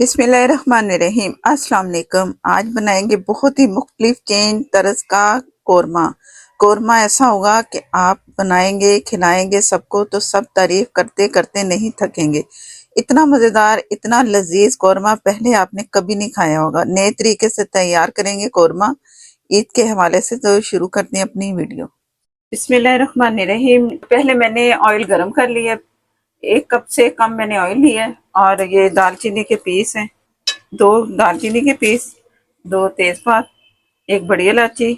बिस्मिल्लाहिर्रहमानिर्रहीम। अस्सलाम वालेकुम। आज बनाएंगे बहुत ही मुख्तलिफ चेंज तरज का कोरमा। कोरमा ऐसा होगा कि आप बनाएंगे खिलाएंगे सबको तो सब तारीफ करते करते नहीं थकेंगे। इतना मज़ेदार इतना लजीज कोरमा पहले आपने कभी नहीं खाया होगा। नए तरीके से तैयार करेंगे कोरमा ईद के हवाले से। तो शुरू करते हैं अपनी वीडियो। बिस्मिल्लाहिर्रहमानिर्रहीम। पहले मैंने ऑयल गरम कर लिया। 1 कप से कम मैंने ऑयल लिया है। और ये दालचीनी के पीस हैं, 2 दालचीनी के पीस, 2 तेजपात, 1 बड़ी इलायची,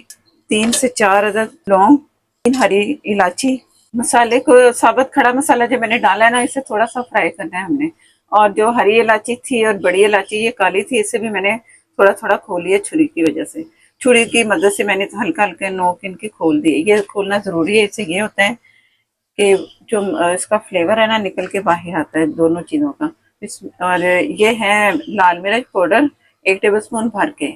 3 से 4 अदद लौंग, 3 हरी इलायची। मसाले को साबुत खड़ा मसाला जो मैंने डाला है ना, इसे थोड़ा सा फ्राई करना है हमने। और जो हरी इलायची थी और बड़ी इलायची ये काली थी, इसे भी मैंने थोड़ा थोड़ा खोल लिया छुरी की वजह से। छुरी की मदद से मैंने हल्का हल्का नोक इनके खोल दिए। ये खोलना जरूरी है, इससे ये होता है कि जो इसका फ्लेवर है ना निकल के बाहर आता है दोनों चीज़ों का। और ये है लाल मिर्च पाउडर 1 टेबल स्पून भर के।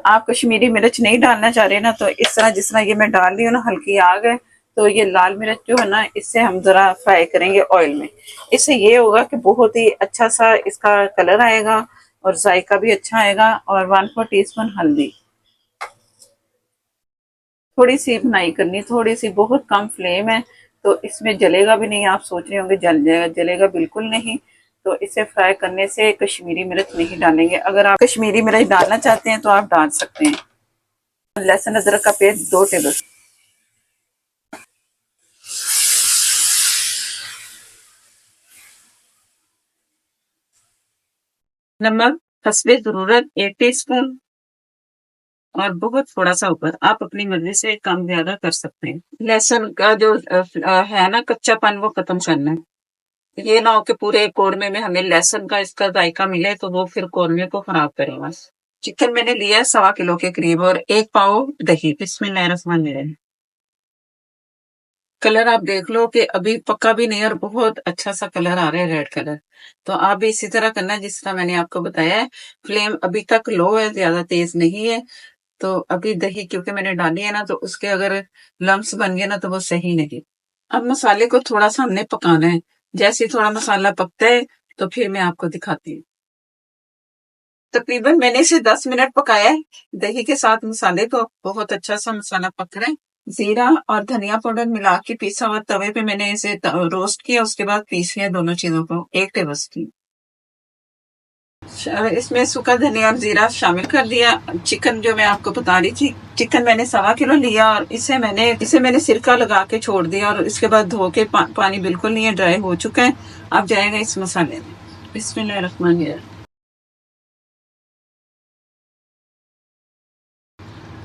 आप कश्मीरी मिर्च नहीं डालना चाह रहे ना, तो इस तरह जिस तरह ये मैं डाल रही हूँ ना, हल्की आग है तो ये लाल मिर्च जो है ना, इससे हम ज़रा फ्राई करेंगे ऑयल में। इससे ये होगा कि बहुत ही अच्छा सा इसका कलर आएगा और जायका भी अच्छा आएगा। और 1/4 टीस्पून हल्दी। थोड़ी सी भुनाई करनी, थोड़ी सी, बहुत कम फ्लेम है तो इसमें जलेगा भी नहीं। आप सोच रहे होंगे जल जाएगा, जलेगा बिल्कुल नहीं। तो इसे फ्राई करने से कश्मीरी मिर्च नहीं डालेंगे। अगर आप कश्मीरी मिर्च डालना चाहते हैं तो आप डाल सकते हैं। लहसुन अदरक का पेस्ट 2 टेबल। नमक हस्बे जरूरत 1 टीस्पून। और बहुत थोड़ा सा ऊपर, आप अपनी मर्जी से कम ज्यादा कर सकते हैं। लहसुन का जो है ना कच्चापन, वो खत्म करना है। ये ना हो कि पूरे कोरमे में हमें लहसुन का इसका जायका मिले तो वो फिर कोरमे को खराब करेगा। चिकन मैंने लिया है 1.25 किलो के करीब और 1 पाव दही। बिस्मिल्लाहिर्रहमानिर्रहीम। कलर आप देख लो कि अभी पक्का भी नहीं और बहुत अच्छा सा कलर आ रहा है, रेड कलर। तो आप भी इसी तरह करना जिस तरह मैंने आपको बताया है। फ्लेम अभी तक लो है, ज्यादा तेज नहीं है। तो अभी दही क्योंकि मैंने डाली है ना, तो उसके अगर लम्स बन गए ना तो वो सही नहीं। अब मसाले को थोड़ा सा हमने पकाना है। जैसे ही थोड़ा मसाला पकता है तो फिर मैं आपको दिखाती हूँ। तकरीबन मैंने इसे 10 मिनट पकाया है दही के साथ मसाले को। बहुत अच्छा सा मसाला पक रहा है। जीरा और धनिया पाउडर मिला के पीसा हुआ तवे पे मैंने इसे रोस्ट किया, उसके बाद पीस लिया दोनों चीजों को 1 टेबल स्पून। इसमें सूखा धनिया और जीरा शामिल कर दिया। चिकन जो मैं आपको बता रही थी, चिकन मैंने 1.25 किलो लिया और इसे मैंने सिरका लगा के छोड़ दिया और इसके बाद धो के पानी बिल्कुल नहीं है, ड्राई हो चुका है। अब जाएगा इस मसाले में। बिस्मिल्लाहिर्रहमानिर्रहीम।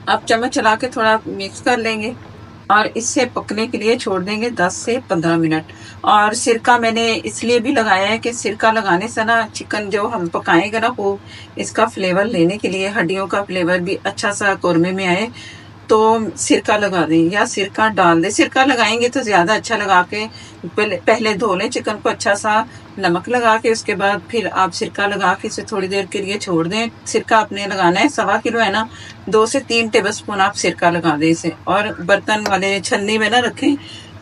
अब चम्मच चला के थोड़ा मिक्स कर लेंगे और इससे पकने के लिए छोड़ देंगे 10 से 15 मिनट। और सिरका मैंने इसलिए भी लगाया है कि सिरका लगाने से ना चिकन जो हम पकाएंगे ना, वो इसका फ्लेवर लेने के लिए, हड्डियों का फ्लेवर भी अच्छा सा कोरमे में आए, तो सिरका लगा दें या सिरका डाल दें। सिरका लगाएंगे तो ज़्यादा अच्छा लगा के पहले धो लें चिकन को अच्छा सा, नमक लगा के, उसके बाद फिर आप सिरका लगा के इसे थोड़ी देर के लिए छोड़ दें। सिरका आपने लगाना है, 1.25 किलो है ना, 2 से 3 टेबल स्पून आप सिरका लगा दें इसे। और बर्तन वाले छन्नी में ना रखें,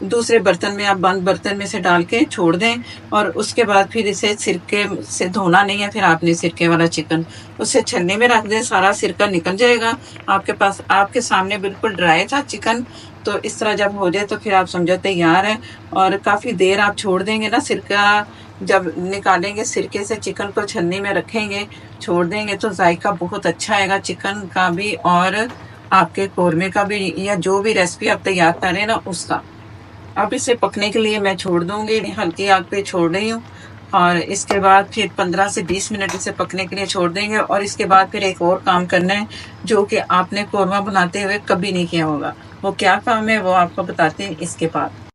दूसरे बर्तन में, आप बंद बर्तन में से डाल के छोड़ दें। और उसके बाद फिर इसे सिरके से धोना नहीं है। फिर आपने सिरके वाला चिकन उसे छन्नी में रख दें, सारा सिरका निकल जाएगा आपके पास। आपके सामने बिल्कुल ड्राई था चिकन। तो इस तरह जब हो जाए तो फिर आप समझो तैयार है। और काफ़ी देर आप छोड़ देंगे ना, सिरका जब निकालेंगे सिरके से, चिकन को छन्नी में रखेंगे, छोड़ देंगे, तो जायका बहुत अच्छा आएगा चिकन का भी और आपके कोरमे का भी, या जो भी रेसिपी आप तैयार कर रहे हैं ना उसका। अब इसे पकने के लिए मैं छोड़ दूंगी, हल्की आग पे छोड़ रही हूँ। और इसके बाद फिर 15 से 20 मिनट इसे पकने के लिए छोड़ देंगे। और इसके बाद फिर एक और काम करना है जो कि आपने कोरमा बनाते हुए कभी नहीं किया होगा। वो क्या काम है वो आपको बताते हैं इसके बाद।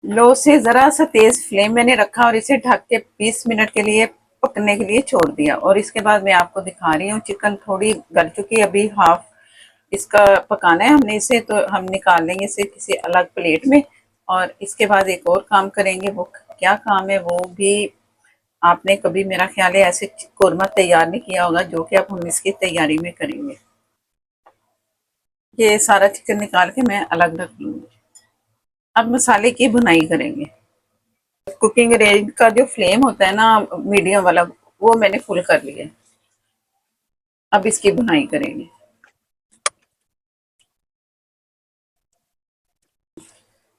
लो से जरा सा तेज फ्लेम मैंने रखा और इसे ढक के 20 मिनट के लिए पकने के लिए छोड़ दिया। और इसके बाद मैं आपको दिखा रही हूँ, चिकन थोड़ी गल चुकी है, अभी हाफ इसका पकाना है हमने इसे। तो हम निकाल लेंगे इसे किसी अलग प्लेट में। और इसके बाद एक और काम करेंगे। वो क्या काम है वो भी आपने कभी, मेरा ख्याल है, ऐसे कोरमा तैयार नहीं किया होगा जो कि अब हम इसकी तैयारी में करेंगे। ये सारा चिकन निकाल के मैं अलग रख लूंगी। अब मसाले की भुनाई करेंगे। कुकिंग रेंज का जो फ्लेम होता है ना, मीडियम वाला, वो मैंने फुल कर लिया है। अब इसकी भुनाई करेंगे।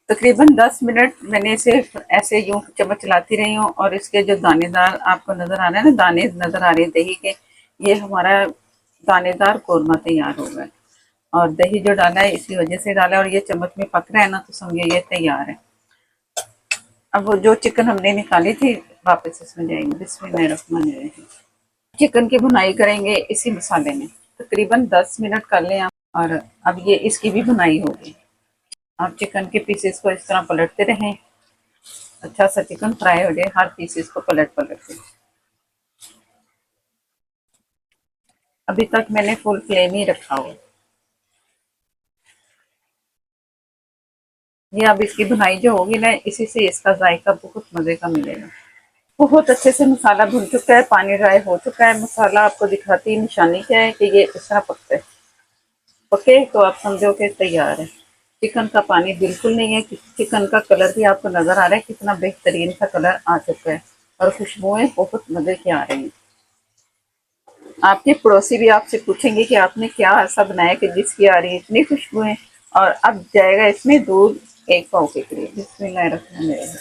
तकरीबन 10 मिनट मैंने इसे ऐसे यूं चम्मच चलाती रही हूँ, और इसके जो दानेदार आपको नजर आ रहे हैं ना, दाने नजर आ रहे हैं दही के, ये हमारा दानेदार कोरमा तैयार हो गया है। और दही जो डाला है इसी वजह से डाला है, और ये चम्मच में पक रहा है ना, तो समझिए ये तैयार है। अब वो जो चिकन हमने निकाली थी वापस इसमें जाएंगे। बिस्मिल्लाहिर्रहमानिर्रहीम। चिकन की भुनाई करेंगे इसी मसाले में, तकरीबन 10 मिनट कर लें आप। और अब ये इसकी भी भुनाई होगी। आप चिकन के पीसेस को इस तरह पलटते रहें, अच्छा सा चिकन फ्राई हो जाए, हर पीसेस को पलट पलट के। अभी तक मैंने फुल फ्लेम ही रखा हुआ। ये अब इसकी भुनाई जो होगी ना, इसी से इसका जायका बहुत मजे का मिलेगा। बहुत अच्छे से मसाला भुन चुका है, पानी ड्राई हो चुका है। मसाला आपको दिखाती निशानी क्या है कि ये इस तरह पकता है। पके तो आप समझो कि तैयार है। चिकन का पानी बिल्कुल नहीं है। चिकन का कलर भी आपको नजर आ रहा है कितना बेहतरीन सा कलर आ चुका है, और खुशबुएं बहुत मजे की आ रही हैं। आपके पड़ोसी भी आपसे पूछेंगे कि आपने क्या ऐसा बनाया कि जिसकी आ रही है इतनी खुशबुएं। और अब जाएगा इसमें दूध 1 पाव के करीब। बिस्मिल्लाहिर्रहमानिर्रहीम।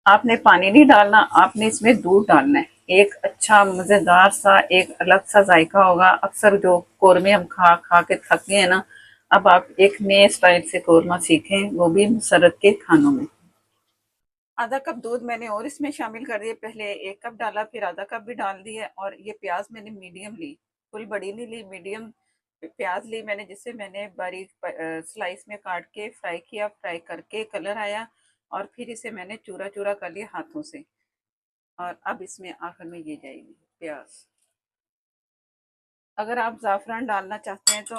आपने पानी नहीं डालना, आपने इसमें दूध डालना है। एक अच्छा मजेदार सा, एक अलग सा जायका होगा। अक्सर जो कोरमे हम खा खा के थक गए हैं ना, अब आप एक नए स्टाइल से कोरमा सीखें, वो भी मसरत के खानों में। आधा कप दूध मैंने और इसमें शामिल कर दिए। पहले 1 कप डाला, फिर आधा कप भी डाल दिया। और ये प्याज मैंने मीडियम ली, फुल बड़ी नहीं ली, मीडियम प्याज ली मैंने, जिससे मैंने बारीक स्लाइस में काट के फ्राई किया। फ्राई करके कलर आया, और फिर इसे मैंने चूरा चूरा कर लिया हाथों से। और अब इसमें आखिर में ये जाएगी प्याज। अगर आप ज़ाफ़रान डालना चाहते हैं तो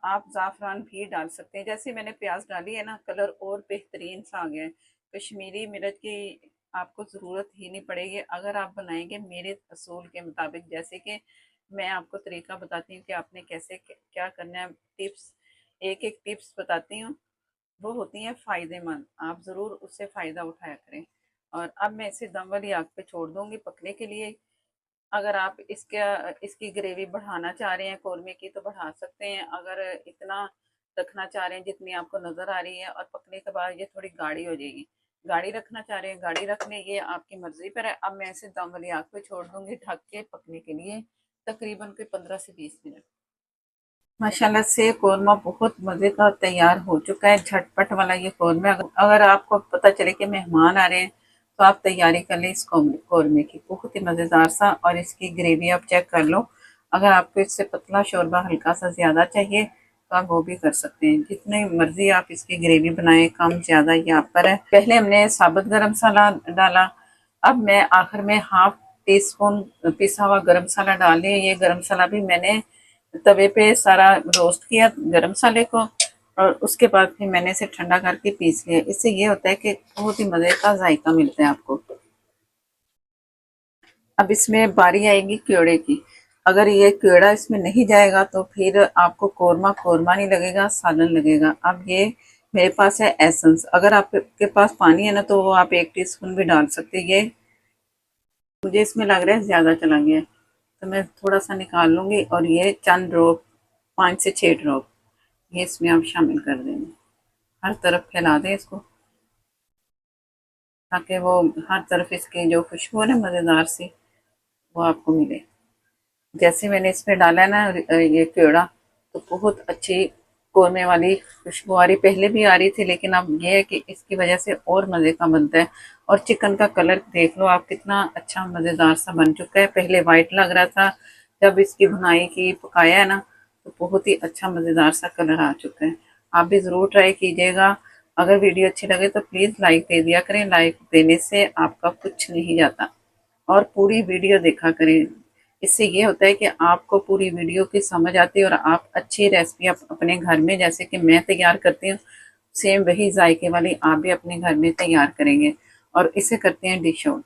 आप ज़ाफ़रान भी डाल सकते हैं। जैसे मैंने प्याज डाली है ना, कलर और बेहतरीन सा आ गया है। कश्मीरी मिर्च की आपको ज़रूरत ही नहीं पड़ेगी अगर आप बनाएंगे मेरे असूल के मुताबिक। जैसे कि मैं आपको तरीका बताती हूँ कि आपने कैसे क्या करना है। टिप्स, एक एक टिप्स बताती हूँ, वो होती हैं फ़ायदेमंद। आप ज़रूर उससे फ़ायदा उठाया करें। और अब मैं इसे दम वाली आग पे छोड़ दूँगी पकने के लिए। अगर आप इसकी ग्रेवी बढ़ाना चाह रहे हैं कौरमे की, तो बढ़ा सकते हैं। अगर इतना रखना चाह रहे हैं जितनी आपको नज़र आ रही है, और पकने के बाद ये थोड़ी गाढ़ी हो जाएगी, गाढ़ी रखना चाह रहे हैं गाढ़ी रख लें, ये आपकी मर्ज़ी पर है। अब मैं इसे दम वाली आग पे छोड़ दूँगी ढक के पकने के लिए, तकरीबन कोई 15 से 20 मिनट। माशाल्लाह से कौरमा बहुत मज़े का तैयार हो चुका है, झटपट वाला ये कौरमा। अगर आपको पता चले कि मेहमान आ रहे हैं, तो आप तैयारी कर लें इस कौरमे की, बहुत ही मज़ेदार सा। और इसकी ग्रेवी आप चेक कर लो, अगर आपको इससे पतला शोरबा हल्का सा ज़्यादा चाहिए तो आप वो भी कर सकते हैं। जितनी मर्ज़ी आप इसकी ग्रेवी बनाएं, कम ज़्यादा ये आप पर है। पहले हमने साबुत गरम मसाला डाला, अब मैं आखिर में हाफ टी स्पून पिसा हुआ गरम मसाला डाल लिया। ये गरम मसाला भी मैंने तवे पे सारा रोस्ट किया गरम मसाले को, और उसके बाद फिर मैंने इसे ठंडा करके पीस लिया। इससे ये होता है कि बहुत ही मज़े का जायका मिलता है आपको। अब इसमें बारी आएगी क्योड़े की। अगर ये क्योड़ा इसमें नहीं जाएगा तो फिर आपको कोरमा कोरमा नहीं लगेगा, सालन लगेगा। अब ये मेरे पास है एसेंस। अगर आपके पास पानी है ना, तो वो आप 1 टीस्पून भी डाल सकते हैं। ये मुझे इसमें लग रहा है ज़्यादा चला गया है, तो मैं थोड़ा सा निकाल लूँगी। और ये चंद ड्रॉप, 5 से 6 ड्रॉप, ये इसमें आप शामिल कर देंगे। हर तरफ फैला दें इसको, ताकि वो हर तरफ इसकी जो खुशबू है ना मज़ेदार सी, वो आपको मिले। जैसे मैंने इसमें डाला है ना ये केवड़ा, तो बहुत अच्छी कोरमे वाली खुशबू आ रही। पहले भी आ रही थी, लेकिन अब ये है कि इसकी वजह से और मज़े का बनता है। और चिकन का कलर देख लो आप, कितना अच्छा मज़ेदार सा बन चुका है। पहले वाइट लग रहा था, जब इसकी भुनाई की पकाया है ना, तो बहुत ही अच्छा मज़ेदार सा कलर आ चुका है। आप भी ज़रूर ट्राई कीजिएगा। अगर वीडियो अच्छी लगे तो प्लीज़ लाइक दे दिया करें। लाइक देने से आपका कुछ नहीं जाता, और पूरी वीडियो देखा करें। इससे ये होता है कि आपको पूरी वीडियो की समझ आती है, और आप अच्छी रेसिपी आप अपने घर में, जैसे कि मैं तैयार करती हूँ, सेम वही जायके वाली आप भी अपने घर में तैयार करेंगे। और इसे करते हैं डिश आउट।